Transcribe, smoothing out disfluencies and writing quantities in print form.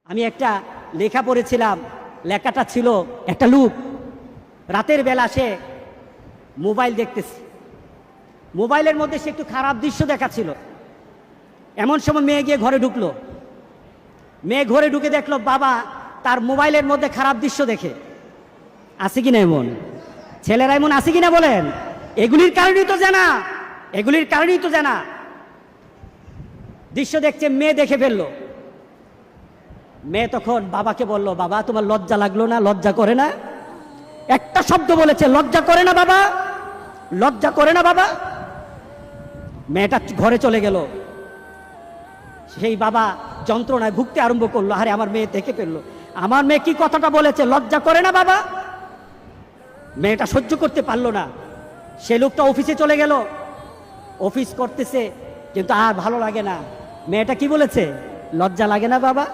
আমি একটা লেখা পড়েছিলাম, লেখাটা ছিল একটা লোক রাতের বেলা সে মোবাইল দেখতেছে, মোবাইলের মধ্যে সে একটু খারাপ দৃশ্য দেখাচ্ছিল। এমন সময় মেয়ে গিয়ে ঘরে ঢুকলো, মেয়ে ঘরে ঢুকে দেখলো বাবা তার মোবাইলের মধ্যে খারাপ দৃশ্য দেখে। আছে কিনা এমন ছেলেরা, এমন আছে কিনা বলেন? এগুলির কারণেই তো জানা, এগুলির কারণেই তো জানা। দৃশ্য দেখছে, মেয়ে দেখে ফেললো। মেয়ে তখন বাবাকে বলল, বাবা তোমার লজ্জা লাগলো না? লজ্জা করে না? একটা শব্দ বলেছে, লজ্জা করে না বাবা, লজ্জা করে না বাবা। মেয়েটা ঘরে চলে গেল। সেই বাবা যন্ত্রণায় ভুগতে আরম্ভ করলো, আরে আমার মেয়ে দেখে ফেললো, আমার মেয়ে কি কথাটা বলেছে, লজ্জা করে না বাবা। মেয়েটা সহ্য করতে পারলো না, সে লোকটা অফিসে চলে গেল। অফিস করতেছে কিন্তু আর ভালো লাগে না। মেয়েটা কি বলেছে, লজ্জা লাগে না বাবা?